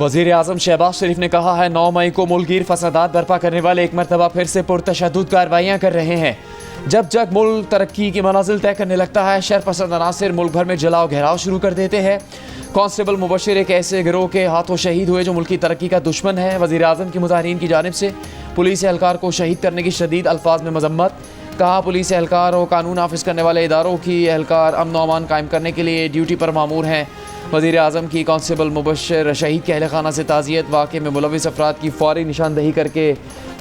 वज़ीर आज़म शहबाज शरीफ ने कहा है 9 मई को मुल्कगीर फसादात बर्पा करने वाले एक मरतबा फिर से पुरतशद्दुद कार्रवाइयाँ कर रहे हैं। जब मुल्क तरक्की की मनाजिल तय करने लगता है, शरपसंद अनासिर मुल्क भर में जलाओ घेराव शुरू कर देते हैं। कांस्टेबल मुबशिर एक ऐसे गिरोह के हाथों शहीद हुए जो मुल्क की तरक्की का दुश्मन है। वज़ीर आज़म की मुजाहिरीन की जानिब से पुलिस एहलकार को शहीद करने की शदीद अल्फाज में मजम्मत। कहा, पुलिस एहलकार और कानून नाफिज करने वाले इदारों की एहलकार अमन व अमान कायम करने के लिए ड्यूटी पर मामूर हैं। वज़ीर आज़म की कांस्टेबल मुबशिर शहीद के अहल खाना से ताज़ियत, वाक़े में मुलविस अफराद की फ़ौरी निशानदही करके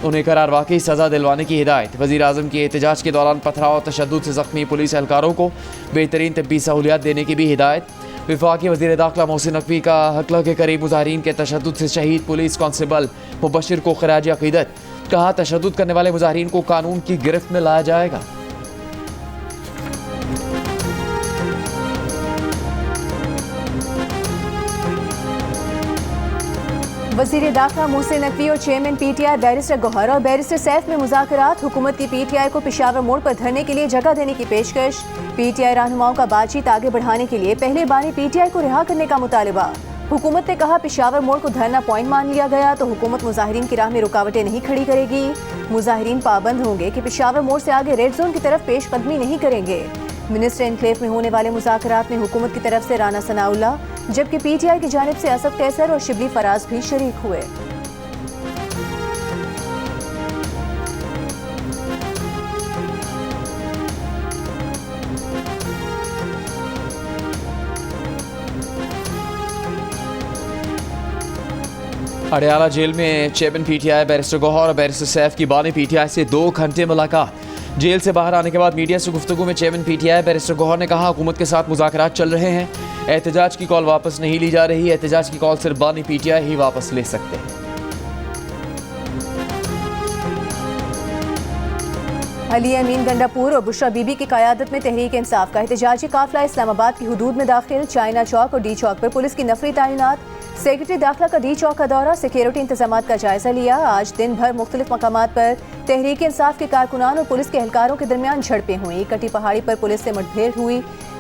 उन्हें करार वाकई सज़ा दिलवाने की हिदायत। वज़ीर आज़म की एहतजाज के दौरान पथराव और तशद्दुद से ज़ख्मी पुलिस एहलकारों को बेहतरीन तिब्बी सहूलियात देने की भी हिदायत। वफाकी वज़ीर दाखिला मोहसिन नकवी का हकला के करीब मुजाहिरीन के तशद्दुद से शहीद पुलिस कांस्टेबल मुबशिर को खराज अक़ीदत। कहा, तशद्दुद करने वाले मुजाहिरीन को कानून की गिरफ्त में लाया जाएगा। वज़ीर दाखिला मोहसिन नकवी और चेयरमैन PTI बैरिस्टर गौहर और बैरिस्टर सैफ में मुज़ाकरात। हुकूमत की PTI को पेशावर मोड़ पर धरने के लिए जगह देने की पेशकश। PTI रहनुमाओं का बातचीत आगे बढ़ाने के लिए पहले बानी PTI को रिहा करने का मुतालबा। हुकूमत ने कहा, पेशावर मोड़ को धरना पॉइंट मान लिया गया तो हुकूमत मुजाहिरीन की राह में रुकावटें नहीं खड़ी करेगी। मुजाहिरीन पाबंद होंगे कि पेशावर मोड़ से आगे रेड जोन की तरफ पेश कदमी नहीं करेंगे। मिनिस्टर एनक्लेव में होने वाले मुज़ाकरात में हुकूमत की तरफ से राना सनाउल्लाह, जबकि PTI की जानिब से असद कैसर और शिबली फराज भी शरीक हुए। अडयाला जेल में चेयरमैन PTI बैरिस्टर गौहर और बैरिस्टर सैफ की बानी PTI से 2 घंटे मुलाकात। जेल से बाहर आने के बाद मीडिया से गुफ्तगू में चेयरमैन PTI बैरिस्टर गौहर ने कहा, हुकूमत के साथ मुज़ाकरात चल रहे हैं। एहतजाज की कॉल वापस नहीं ली जा रही। एहतजाज की कॉल सिर्फ बानी PTI ही वापस ले सकते हैं। अली अमीन गंडापुर और बुशरा बीबी की क़यादत में तहरीक इंसाफ का एहतजाजी काफिला इस्लामाबाद की हुदूद में दाखिल। चाइना चौक और डी चौक पर पुलिस की नफरी तैनात। सेक्रेटरी दाखिला का डी चौक का दौरा, सिक्योरिटी इंतजामात का जायजा लिया। आज दिन भर मुख्तलिफ मकामात पर तहरीक इंसाफ के कारकुनान और पुलिस के एहलकारों के दरमियान झड़पें हुई। कटी पहाड़ी पर पुलिस से मुठभेड़ हुई।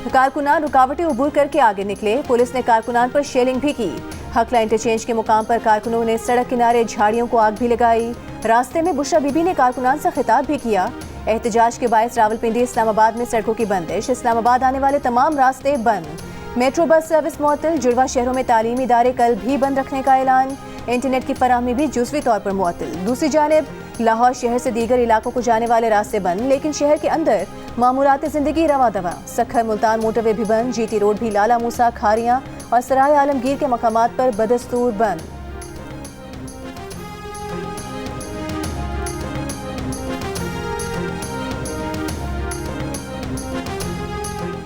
कारकुनान रुकावटें अबूर करके आगे निकले। पुलिस ने कारकुनान पर शेलिंग भी की। हकला इंटरचेंज के मुकाम पर कारकुनों ने सड़क किनारे झाड़ियों को आग भी लगाई। रास्ते में बुशरा बीबी ने कारकुनान से खिताब भी किया। एहतजाज के बायस रावलपिंडी इस्लामाबाद में सड़कों की बंदिश। इस्लामाबाद आने वाले तमाम रास्ते बंद। मेट्रो बस सर्विस मुअत्तल। जुड़वा शहरों में तालीमी इदारे कल भी बंद रखने का ऐलान। इंटरनेट की फराहमी भी जुज़वी तौर पर मुअत्तल। दूसरी जानिब लाहौर शहर से दीगर इलाकों को जाने वाले रास्ते बंद, लेकिन शहर के अंदर मामूलात ज़िंदगी रवा दवा। सखर मुल्तान मोटरवे भी बंद। GT रोड भी लाला मूसा, खारियाँ और सराय आलमगीर के मकामात पर बदस्तूर बंद।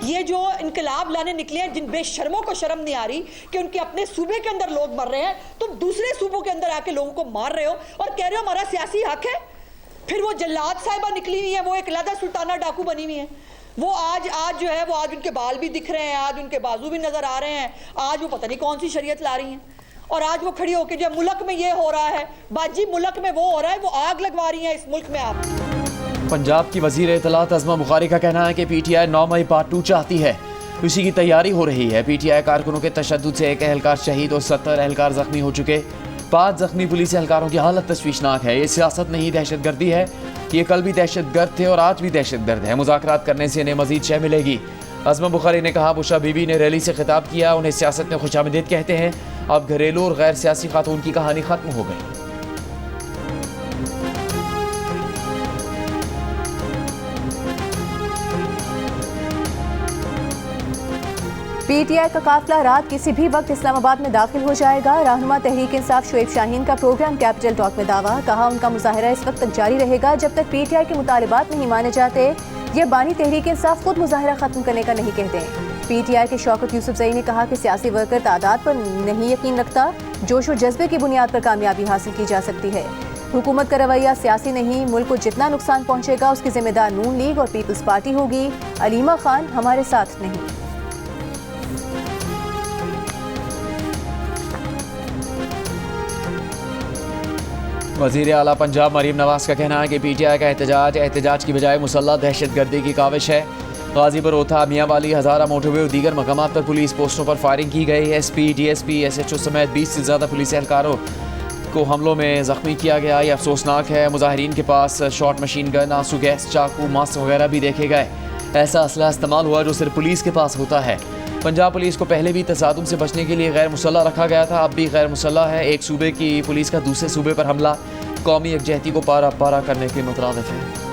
ये जो इनकलाब लाने निकले हैं, जिन बेशर्मों को शर्म नहीं आ रही कि उनके अपने सूबे के अंदर लोग मर रहे हैं, तुम दूसरे सूबों के अंदर आके लोगों को मार रहे हो और कह रहे हो हमारा सियासी हक है। फिर वो जल्लाद साहिबा निकली हुई है, वो एक लादा सुल्ताना डाकू बनी हुई है। वो आज जो है वो आज उनके बाल भी दिख रहे हैं, आज उनके बाजू भी नजर आ रहे हैं, आज वो पता नहीं कौन सी शरीयत ला रही हैं। और आज वो खड़ी होकर जो मुल्क में ये हो रहा है, बाजी मुल्क में वो हो रहा है, वो आग लगवा रही है इस मुल्क में। आप पंजाब की वज़ीर इत्तलात अज़मा बुखारी का कहना है कि PTI 9 मई पार्ट 2 चाहती है। उसी की तैयारी हो रही है। PTI कारकुनों के तशद्दुद से एक एहलकार शहीद और 70 एहलकार जख्मी हो चुके। 5 जख्मी पुलिस एहलकारों की हालत तशवीशनाक है। ये सियासत नहीं, दहशत गर्दी है। ये कल भी दहशत गर्द थे और आज भी दहशत गर्द है। मुज़ाकरात करने से इन्हें मजीद शय मिलेगी। अज़मा बुखारी ने कहा, बुशरा बीबी ने रैली से खिताब किया। उन्हें सियासत में खुशामदीद कहते हैं। अब घरेलू और गैर सियासी खातून की कहानी खत्म हो गई। PTI का काफिला रात किसी भी वक्त इस्लामाबाद में दाखिल हो जाएगा। रहनुमा तहरीक इंसाफ शुएब शाहीन का प्रोग्राम कैपिटल टॉक में दावा। कहा, उनका मुजाहिरा इस वक्त तक जारी रहेगा जब तक PTI के मुतालिबात नहीं माने जाते। ये बानी तहरीक इंसाफ खुद मुजाहिरा खत्म करने का नहीं कहते। PTI के शौकत यूसुफजई ने कहा कि सियासी वर्कर तादाद पर नहीं यकीन रखता, जोश और जज्बे की बुनियाद पर कामयाबी हासिल की जा सकती है। हुकूमत का रवैया सियासी नहीं, मुल्क को जितना नुकसान पहुँचेगा उसकी जिम्मेदार नून लीग और पीपल्स पार्टी होगी। अलीमा खान हमारे साथ नहीं। वज़ीर आला पंजाब मरीम नवाज का कहना है कि PTI का एहतजाज की बजाय मुसल्लह दहशत गर्दी की काविश है। गाजीपुर, ओथा, मियाँ वाली, हज़ारा मोटरवे और दीगर मकामात पर पुलिस पोस्टों पर फायरिंग की गई। SP, DSP, SHO समेत 20 से ज़्यादा पुलिस एहलकारों को हमलों में ज़ख्मी किया गया। ये अफसोसनाक है। मुजाहिरीन के पास शॉर्ट मशीन गन, आंसू गैस, चाकू, मास्क वगैरह भी देखे गए। ऐसा असला इस्तेमाल हुआ जो सिर्फ पुलिस के पास होता है। पंजाब पुलिस को पहले भी तसादुम से बचने के लिए गैर मुसल्लह रखा गया था, अब भी गैर मुसल्लह है। एक सूबे की पुलिस का दूसरे सूबे पर हमला कौमी यकजहती को पारा पारा करने के मुतरादिफ है।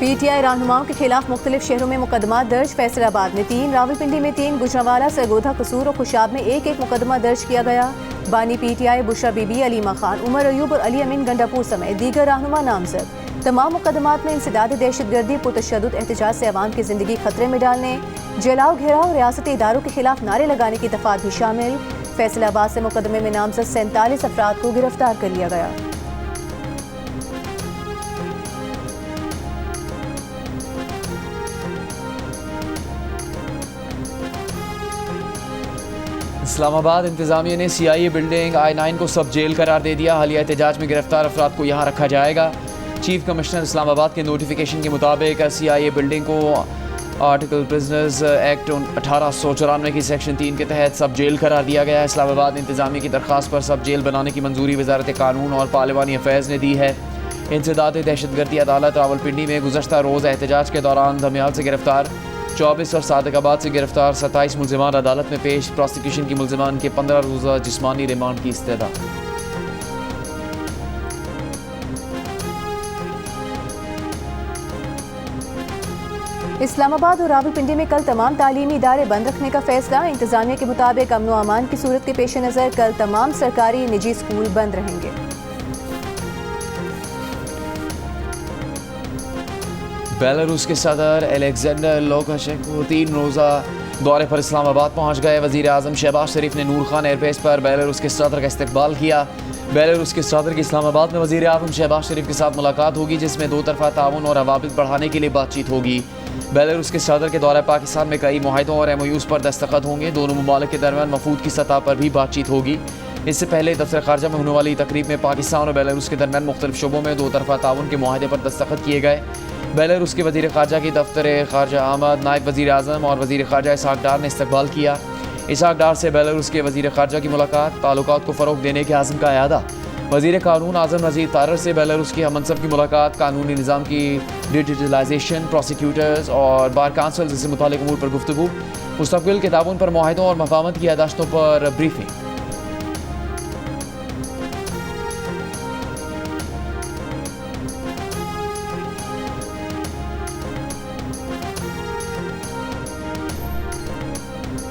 PTI रहनुमाओं के खिलाफ मुख्तलिफ शहरों में मुकदमा दर्ज। फैसलाबाद में 3, रावलपिंडी में 3, गुजरांवाला, सरगोधा, कसूर और खुशाब में एक मुकदमा दर्ज किया गया। बानी PTI बुशरा बीबी, अलीमा खान, उमर अयूब और अली अमीन गंडापुर समेत दीगर रहनुमा नामजद। तमाम मुकदमात में इंसदाद दहशतगर्दी, पुरतशद्दुद एहतजाज से अवाम की जिंदगी खतरे में डालने, जलाओ घेराव, रियासती इदारों के खिलाफ नारे लगाने की दफात भी शामिल। फैसलाबाद से मुकदमे में नामजद 47 अफराद को गिरफ्तार कर लिया गया। इस्लामाबाद इंतजामिया ने CIA बिल्डिंग I9 को सब जेल करार दे दिया। हालिया एहतजाज में गिरफ्तार अफराद को यहाँ रखा जाएगा। चीफ कमिश्नर इस्लामाबाद के नोटिफिकेशन के मुताबिक CIA बिल्डिंग को आर्टिकल प्रिजनर्स एक्ट 1894 की सेक्शन 3 के तहत सब जेल करार दिया गया है। इस्लामाबाद इंतजामिया की दरख्वास्त पर सब जेल बनाने की मंजूरी वजारत कानून और पार्लिमानी अफेयर्स ने दी है। इंसदाद दहशतगर्दी अदालत रावलपिंडी में गुज़श्ता रोज़ एहतजाज के दौरान धमियाल से गिरफ्तार 24 और सादिकाबाद से गिरफ्तार 27 मुल्ज़िमान अदालत में पेश। प्रोसिक्यूशन की मुल्ज़िमान के 15 रोज़ा जिस्मानी रिमांड की इस्तदा। इस्लामाबाद और रावलपिंडी में कल तमाम तालीमी इदारे बंद रखने का फैसला। इंतजामिया के मुताबिक अमन व अमान की सूरत के पेश नज़र कल तमाम सरकारी निजी स्कूल बंद रहेंगे। बेलारूस के सदर अलेक्जेंडर लुकाशेंको 3 रोज़ा दौरे पर इस्लामाबाद पहुँच गए। वज़ीर आज़म शहबाज शरीफ ने नूर खान एयरबेस पर बेलारूस के सदर का इस्तकबाल किया। बेलारूस के सदर की इस्लामाबाद में वज़ीर आज़म शहबाज शरीफ के साथ मुलाकात होगी, जिसमें 2 तरफ़ा ताउन और रवाबित बढ़ाने के लिए बातचीत होगी। बेलारूस के सदर के दौरे पाकिस्तान में कई मुआहदों और MOUs पर दस्तखत होंगे। दोनों ममालिक के दरमियान वफूद की सतह पर भी बातचीत होगी। इससे पहले दफ्तर खारजा में होने वाली तकरीब में पाकिस्तान और बेलारूस के दरमियान मुख्तलिफ शोबों में 2 तरफ़ा ताउन के मुआहदे पर दस्तखत किए गए। बेलारूस के वज़ीर खारजा की दफ्तर खारजा आमद, नायब वज़ीर आज़म और वज़ीर खारजा इसहाक डार ने इस्तकबाल किया। इसहाक डार से बेलारूस के वज़ीर खारजा की मुलाकात, ताल्लुकात को फ़रोग़ देने के आज़म का अयादा। वज़ीर कानून आज़म नज़ीर तारर से बेलारूस की हममनसब की मुलाकात, कानूनी निज़ाम की डिजिटलाइजेशन, प्रोसिक्यूटर्स और बार काउंसिल से मुताल्लिक़ अमूर पर गुफ्तगू, मुस्तक़बिल के ताउन पर मुआहदों और मफ़ाहमत की यादाश्तों पर ब्रीफिंग।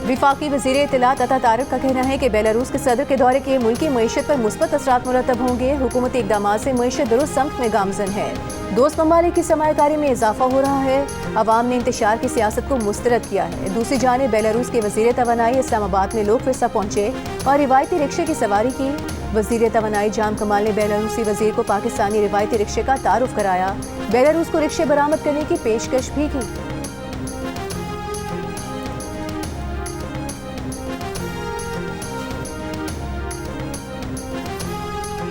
विफाकी वज़ीर इत्तलात अता तारिक का कहना है कि बेलारूस के सदर के दौरे के मुल्की मईशत पर मुस्बत असरात मुरतब होंगे। हुकूमती इक़दामात से मईशत दुरुस्त समत में गामज़न है। दोस्त ममालिक की सरमायाकारी में इजाफा हो रहा है। अवाम ने इंतशार की सियासत को मुस्तरद किया है। दूसरी जानिब बेलारूस के वज़ीर तवानाई इस्लामाबाद में लोक फिरसा पहुंचे और रिवायती रिक्शे की सवारी की। वज़ीर तवानाई जाम कमाल ने बेलारूसी वज़ीर को पाकिस्तानी रिवायती रिक्शे का तारुफ कराया। बेलारूस को रिक्शे बरामद करने की पेशकश भी की।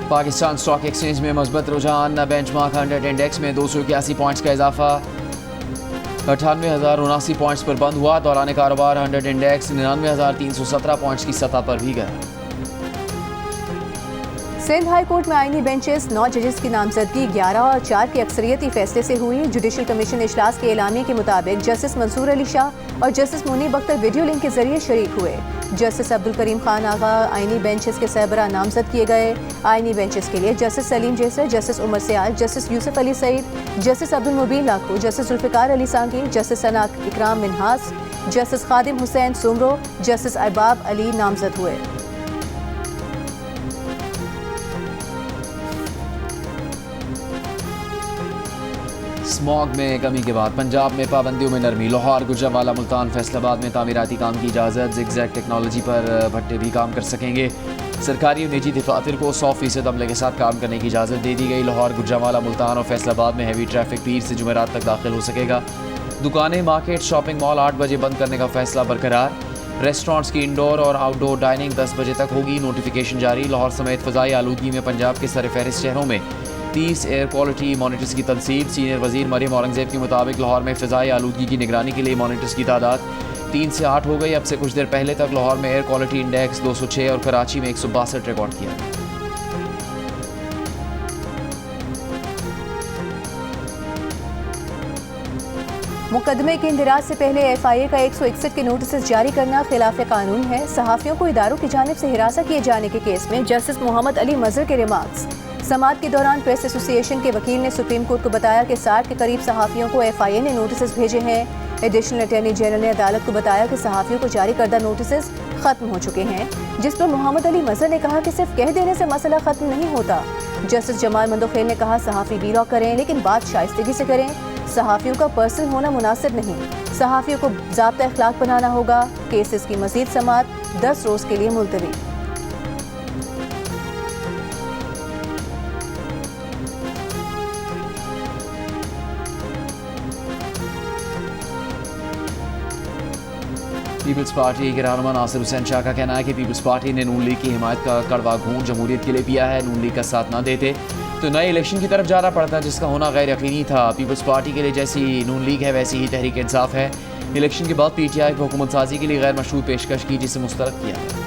पाकिस्तान स्टॉक एक्सचेंज में मजबूत रुझान, बेंचमार्क 100 इंडेक्स में 281 पॉइंट्स का इजाफा 98,079 पॉइंट्स पर बंद हुआ। दौरान कारोबार 100 इंडेक्स 99,317 पॉइंट्स की सतह पर भी गया। सिंध हाई कोर्ट में आईनी बेंचेस 9 जजेस की नामजदगी 11 और 4 के अक्सरियती फैसले से हुई। जुडिशल कमीशन इजलास के एलामिये के मुताबिक जस्टिस मंसूर अली शाह और justice Munib Akhtar video link के जरिए शरीक हुए। जस्टिस अब्दुल करीम खान आगा आईनी बेंचेस के सरबराह नामजद किए गए। आईनी बेंचेस के लिए justice Salim Jaisar, justice Umar Sayal, justice Yusuf Ali Saeed, justice Abdul Mubeen Lakho, justice Zulfiqar Ali Sangi, justice Sana Ikram Minhas, justice Khadim Hussain Soomro, justice Ahbab Ali नामजद हुए। स्मॉग में कमी के बाद पंजाब में पाबंदियों में नरमी। लाहौर, गुजरांवाला, मुल्तान, फैसलाबाद में तामीराती काम की इजाज़त। ज़िगज़ैग टेक्नोलॉजी पर भट्टे भी काम कर सकेंगे। सरकारी और निजी दफातर को 100% अमले के साथ काम करने की इजाज़त दे दी गई। लाहौर, गुजरांवाला, मुल्तान और फैसलाबाद में हैवी ट्रैफिक पीर से जुमेरात तक दाखिल हो सकेगा। दुकानें, मार्केट, शॉपिंग मॉल 8 बजे बंद करने का फैसला बरकरार। रेस्टोरेंट्स की इंडोर और आउटडोर डाइनिंग 10 बजे तक होगी। नोटिफिकेशन जारी। लाहौर समेत फ़ज़ाई आलूदगी में पंजाब के सरफहरिस्त शहरों में 30 एयर क्वालिटी मॉनिटर्स की तनसीब। सीनियर वज़ीर मरियम औरंगज़ेब के मुताबिक लाहौर में फ़ज़ाई आलूदगी की निगरानी के लिए मॉनिटर्स की तादाद 3 से 8 हो गई। अब से कुछ देर पहले तक लाहौर में एयर क्वालिटी इंडेक्स 206 और कराची में 162 रिकॉर्ड किया गया। मुकदमे के इंदिराज से पहले FIA का 161 के नोटिस जारी करना खिलाफ कानून है। सहाफ़ियों को इदारों की जानिब से हिरासत किए जाने के केस में जस्टिस मोहम्मद अली मजहर के रिमार्क्स। समाअत के दौरान प्रेस एसोसिएशन के वकील ने सुप्रीम कोर्ट को बताया कि 60 के करीब सहाफ़ियों को FIA ने नोटिस भेजे हैं। एडिशनल अटॉर्नी जनरल ने अदालत को बताया कि सहाफ़ियों को जारी करदा नोटिस ख़त्म हो चुके हैं, जिस पर मोहम्मद अली मजहर ने कहा कि सिर्फ कह देने से मसला ख़त्म नहीं होता। जस्टिस जमाल मंदोखेल ने कहा सहाफ़ी वीलॉ करें लेकिन बात शाइस्तगी से करें। सहाफ़ियों का पर्सन होना मुनासिब नहीं, सहाफ़ियों को ज़ाब्ता अखलाक बनाना होगा। केसेस की मज़ीद समाअत 10 रोज़ के लिए मुलतवी। पीपल्स पार्टी के रहनुमा नासिर हुसैन शाह का कहना है कि पीपल्स पार्टी ने नून लीग की हिमायत का कड़वा घूंट जमहूरियत के लिए पिया है। नून लीग का साथ ना देते तो नए इलेक्शन की तरफ जाना पड़ता, जिसका होना गैर यकीनी था। पीपल्स पार्टी के लिए जैसी नून लीग है वैसी ही तहरीक इंसाफ है। इलेक्शन के बाद PTI को हुकूमत साजी के लिए गैर मशरूत पेशकश की, जिसे मुस्तरद किया गया।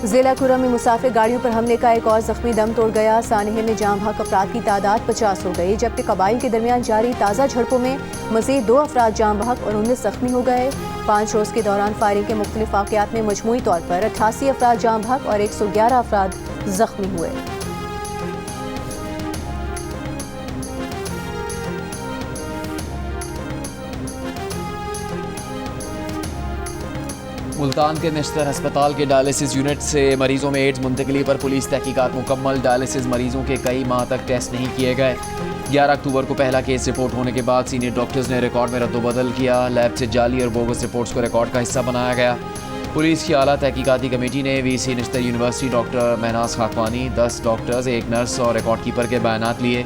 जिला कुरम में मुसाफिर गाड़ियों पर हमले का एक और जख्मी दम तोड़ गया। सानहे में जाम हक अफराद की तादाद 50 हो गई, जबकि कबाइल के दरमियान जारी ताज़ा झड़पों में मज़ीद 2 अफराद जाम बहक और 19 जख्मी हो गए। 5 रोज़ के दौरान फायरिंग के मुख्तलिफ वाक़यात में मजमूई तौर पर 88 अफराद जाम बहक और 111 अफराद जख्मी हुए। मुल्तान के नश्तर अस्पताल के डायलिसिस यूनिट से मरीजों में एड्स मुंतकली पर पुलिस तहकीकात मुकम्मल। डायलिसिस मरीजों के कई माह तक टेस्ट नहीं किए गए। 11 अक्टूबर को पहला केस रिपोर्ट होने के बाद सीनियर डॉक्टर्स ने रिकॉर्ड में रद्दोबदल किया। लैब से जाली और बोगस रिपोर्ट्स को रिकॉर्ड का हिस्सा बनाया गया। पुलिस की आला तहकीकाती कमेटी ने VC Nishtar university doctor Mahnaz Khakwani, 10 doctors, 1 nurse और रिकॉर्ड कीपर के बयानात लिए।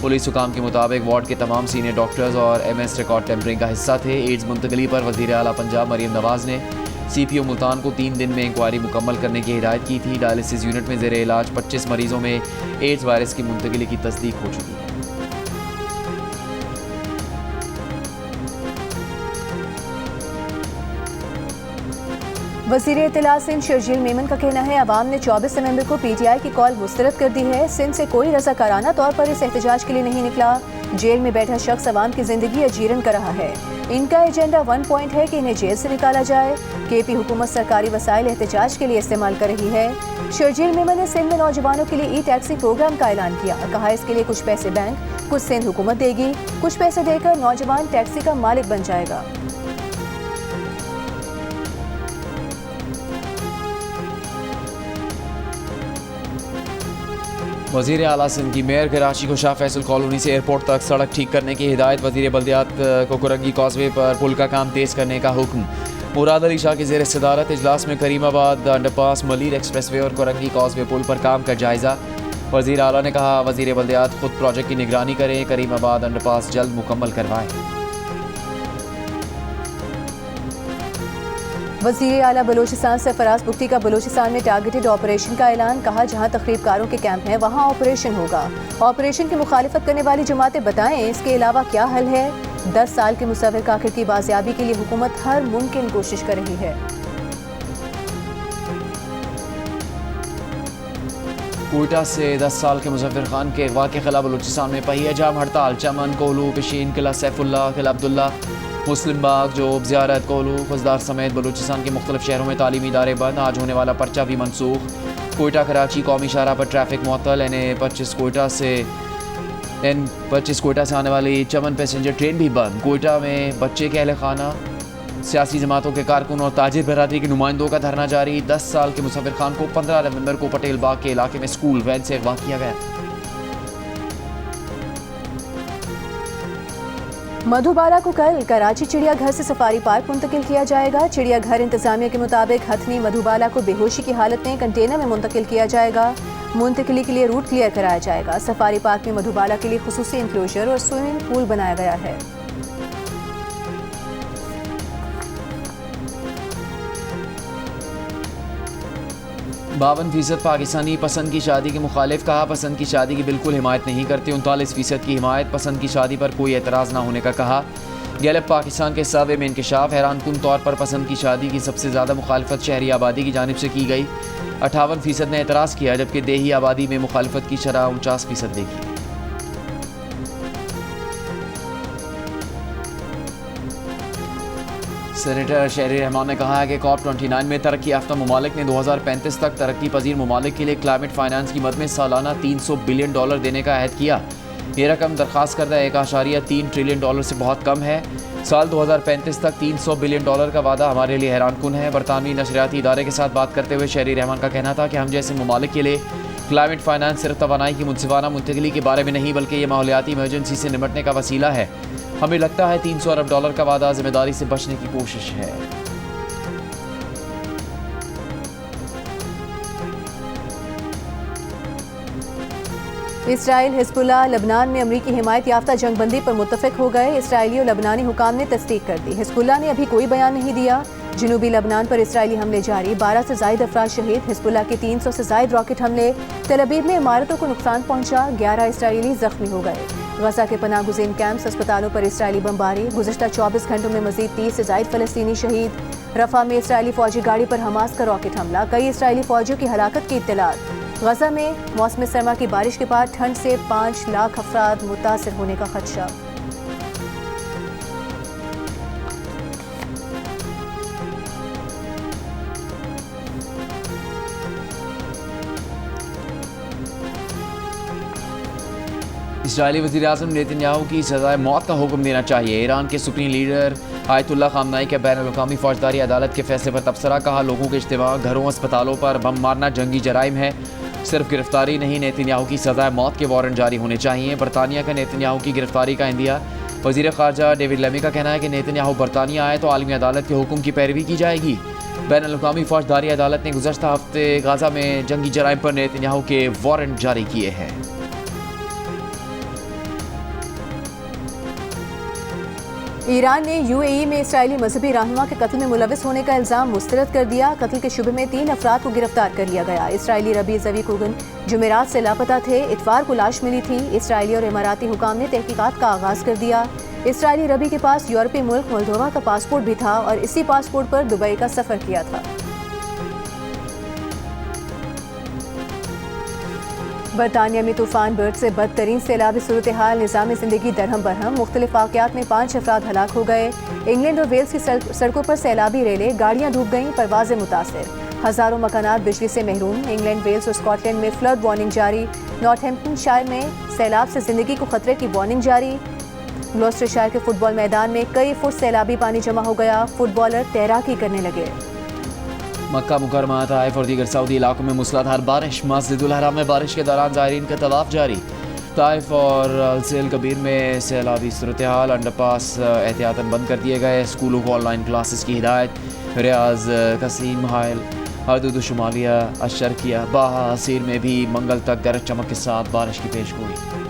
पुलिस हुकाम के मुताबिक वार्ड के तमाम सीनियर डॉक्टर्स और MS रिकॉर्ड टेम्परिंग का हिस्सा थे। एड्स मुंतकली पर वज़ीर आला पंजाब मरियम नवाज़ ने CPO मुल्तान को 3 दिन में इंक्वायरी मुकम्मल करने की हिदायत की थी। डायलिसिस यूनिट में ज़ेरे इलाज 25 मरीजों में एड्स वायरस की मुंतकली की तस्दीक हो चुकी है। वज़ीर इत्तला सिंध शर्जील मेमन का कहना है अवाम ने 24 नवंबर को PTI की कॉल मुस्तरद कर दी है। सिंध से कोई रज़ाकाराना तौर पर इस एहतजाज के लिए नहीं निकला। जेल में बैठा शख्स अवाम की जिंदगी अजीरन कर रहा है। इनका एजेंडा 1 पॉइंट है कि इन्हें जेल से निकाला जाए। KP हुकूमत सरकारी वसाइल एहतजाज के लिए इस्तेमाल कर रही है। शर्जील मेमन ने सिंध में नौजवानों के लिए E-टैक्सी प्रोग्राम का ऐलान किया। कहा इसके लिए कुछ पैसे बैंक, कुछ सिंध हुकूमत देगी। कुछ पैसे देकर नौजवान टैक्सी का मालिक बन जाएगा। वज़ीर आला सिंध की मेयर कराची को शाह फैसल कॉलोनी से एयरपोर्ट तक सड़क ठीक करने की हिदायत। वज़ीर बल्दियात को कुरंगी कॉजवे पर पुल का काम तेज़ करने का हुक्म। मुराद अली शाह की ज़ेर सदारत इजलास में करीमाबाद अंडरपास, मलीर एक्सप्रेसवे और कुरंगी कॉजवे पुल पर काम का जायज़ा। वज़ीर आला ने कहा वज़ीर बल्दियात खुद प्रोजेक्ट की निगरानी करें, करीमाबाद अंडरपास जल्द मुकम्मल करवाएं। वज़ीर आला बलोचिस्तान सरफराज बुख्ती का बलोचिस्तान में टारगेटेड ऑपरेशन का ऐलान। कहा जहां तखरीबकारों के कैंप हैं वहां ऑपरेशन होगा। ऑपरेशन की मुखालिफत करने वाली जमातें बताएं इसके अलावा क्या हल है। 10 साल के मुसव्विर काकिर की बाजियाबी के लिए हुकूमत हर मुमकिन कोशिश कर रही है। कोयटा से 10 साल के मुजफ्फर खान के अगवा के खिलाफ बलूचिस्तान में पहिया जाम हड़ताल। चमन, कोहलू, पिशीन, किला सैफुल्ला, किला अब्दुल्ला, मुस्लिम बाग, जोब, ज़ियारत, कोहलू, खुजदार समेत बलूचिस्तान के मुख्तलिफ शहरों में तालीमी इदारे बंद। आज होने वाला पर्चा भी मनसूख। कोयटा कराची कौमी शाहराह पर ट्रैफिक मुअत्तल। N25 कोयटा से आने वाली चमन पैसेंजर ट्रेन भी बंद। कोयटा में बच्चे के अहल खाना, सियासी जमातों के कारकुन और ताजिर बरादरी के नुमाइंदों का धरना जारी। 10 साल के मुसव्विर खान को 15 नवंबर को पटेल बाग के इलाके में स्कूल वैन से अगवा किया गया। मधुबाला को कल कराची चिड़ियाघर से सफारी पार्क मुंतकिल किया जाएगा। चिड़ियाघर इंतजामिया के मुताबिक हथनी मधुबाला को बेहोशी की हालत में कंटेनर में मुंतकिल किया जाएगा। मुंतकिली के लिए रूट क्लियर कराया जाएगा। सफारी पार्क में मधुबाला के लिए खुसूसी इंक्लोजर और स्विमिंग पूल बनाया गया है। $52 पाकिस्तानी पसंद की शादी के मुखालिफ कहा, पसंद की शादी की बिल्कुल हिमायत नहीं करते। 39% की हिमायत, पसंद की शादी पर कोई एतराज़ ना होने का कहा। गैलप पाकिस्तान के सर्वे में इंकशाफ, हैरानकुन तौर पर पसंद की शादी की सबसे ज़्यादा मुखालफत शहरी आबादी की जानिब से की गई। 58% ने एतराज़ किया, जबकि देही आबादी में मुखालफत की शरह 49% देखी। सेनेटर शहरी रहमान ने कहा है कि COP29 में तरक्की याफ्ता ममालिक ने 2035 तक तरक्की पजीर ममालिक के लिए क्लाइमेट फाइनेंस की मद में सालाना $300 बिलियन देने का अहद किया। ये रकम दरख्वास्त करदा $1.3 ट्रिलियन से बहुत कम है। साल 2035 तक $300 बिलियन का वादा हमारे लिए हैरानकुन है। बरतानवी नशरियाती इदारे के साथ बात करते हुए शहरी रहमान का कहना था कि हम जैसे ममालिक के लिए क्लाइमेट फाइनेंस सिर्फ तवानाई की मुनसिफाना मुंतकिली के बारे में नहीं, बल्कि ये माहौलियाती इमरजेंसी से निपटने का वसीला है। हमें लगता है $300 अरब का वादा जिम्मेदारी से बचने की कोशिश है। इसराइल हिजबुल्लाह लबनान में अमरीकी हिमायत याफ्ता जंगबंदी पर मुत्तफिक हो गए। इसराइली और लबनानी हुकाम ने तस्दीक कर दी। हिजबुल्लाह ने अभी कोई बयान नहीं दिया। जनूबी लबनान पर इसराइली हमले जारी, 12 से ज़ायद अफराद शहीद। हिजबुल्लाह के 300 से ज़ायद रॉकेट हमले। तेल अवीव में इमारतों को नुकसान पहुंचा, 11 इसराइली जख्मी हो गए। गजा के पनाह गुज़ीन कैंप्स, अस्पतालों पर इसराइली बमबारी। गुज़िश्ता 24 घंटों में मज़ीद 30 से ज़ायद फ़लस्तीनी शहीद। रफ़ा में इसराइली फ़ौजी गाड़ी पर हमास का रॉकेट हमला, कई इसराइली फ़ौजियों की हलाकत की इत्तलात। गजा में मौसम सरमा की बारिश के बाद ठंड से 5 लाख अफराद मुतासिर होने का खदशा। इस्राईली वज़ीर-ए-आज़म नेतन्याहू की सज़ाए मौत का हुक्म देना चाहिए। ईरान के सुप्रीम लीडर आयतुल्लाह ख़ामनाई के बैनुल-अक़वामी फ़ौजदारी अदालत के फैसले पर तबसरा, कहा लोगों के इज्तिमा, घरों, अस्पतालों पर बम मारना जंगी जराइम है। सिर्फ गिरफ्तारी नहीं, नेतन्याहू की सज़ाए मौत के वारंट जारी होने चाहिए। बरतानिया का नेतन्याहू की गिरफ्तारी का इंदिया। वज़ीर ख़ारजा डेविड लेमी का कहना है कि नेतन्याहू बरतानिया आए तो आलमी अदालत के हुक्म की पैरवी की जाएगी। बैनुल-अक़वामी फ़ौजदारी अदालत ने गुज़श्ता हफ्ते गाज़ा में जंगी जराइम पर नेतन्याहू के वारंट जारी किए हैं। ईरान ने UAE में इसराइली मजहबी रहनुमा के कत्ल में मुलविस होने का इल्ज़ाम मुस्तरद कर दिया। कत्ल के शुबे में 3 अफराद को गिरफ्तार कर लिया गया। इसराइली रबी ज़वी कुगन जुमेरात से लापता थे, इतवार को लाश मिली थी। इसराइली और इमाराती हुकाम ने तहकीकात का आगाज़ कर दिया। इसराइली रबी के पास यूरोपीय मुल्क मोल्दोवा का पासपोर्ट भी था और इसी पासपोर्ट पर दुबई का सफ़र किया था। बरतानिया में तूफान बर्ड से बदतरीन सैलाबी सूरत हाल, निज़ाम ज़िंदगी दरहम बरहम। मुख्तलिफ वाक़यात में 5 अफराद हलाक हो गए। इंग्लैंड और वेल्स की सड़कों पर सैलाबी रेलें, गाड़ियाँ डूब गईं, परवाज़ें मुतासिर। हज़ारों मकानात बिजली से महरूम। इंग्लैंड, वेल्स और स्कॉटलैंड में फ्लड वार्निंग जारी। नॉर्थहैम्पटनशायर में सैलाब से ज़िंदगी को खतरे की वार्निंग जारी। ग्लॉस्टरशायर के फुटबॉल मैदान में कई फुट सैलाबी पानी जमा हो गया, फुटबॉलर तैराकी करने लगे। मक्का मुकरमा, ताइफ और दीगर सऊदी इलाकों में मूसलाधार बारिश। मस्जिदुल हराम में बारिश के दौरान ज़ायरीन का तवाफ जारी। ताइफ और अलसेल कबीर में सैलाबी सूरत हाल, अंडरपास एहतियातन बंद कर दिए गए। स्कूलों को ऑनलाइन क्लासेस की हिदायत। रियाज, कसीम, हायल, हदूद शुमालिया, अशरकिया, बाहा, असीर में भी मंगल तक गरज चमक के साथ बारिश की पेशगोई।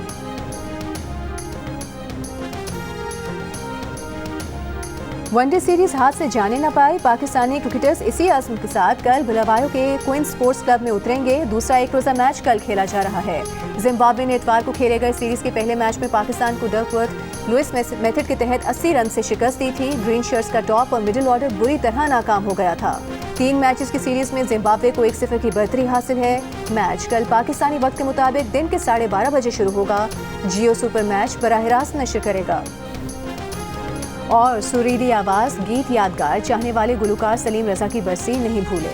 वनडे सीरीज हाथ से जाने न पाए। पाकिस्तानी क्रिकेटर्स इसी आज़म के साथ कल बुलावायो के क्वींस स्पोर्ट्स क्लब में उतरेंगे। दूसरा एक रोज़ा मैच कल खेला जा रहा है। जिम्बाब्वे ने इतवार को खेले गए सीरीज के पहले मैच में पाकिस्तान को डकवर्थ लुइस मेथड के तहत 80 रन से शिकस्त दी थी। ग्रीन शर्ट्स का टॉप और मिडिल ऑर्डर बुरी तरह नाकाम हो गया था। 3 मैचेस की सीरीज में जिम्बाब्वे को 1-0 की बढ़तरी हासिल है। मैच कल पाकिस्तानी वक्त के मुताबिक दिन के 12:30 बजे शुरू होगा। जियो सुपर मैच बराह रास्त नशर करेगा। और सुरीली आवाज़, गीत यादगार, चाहने वाले गुलकार सलीम रज़ा की बरसी नहीं भूले।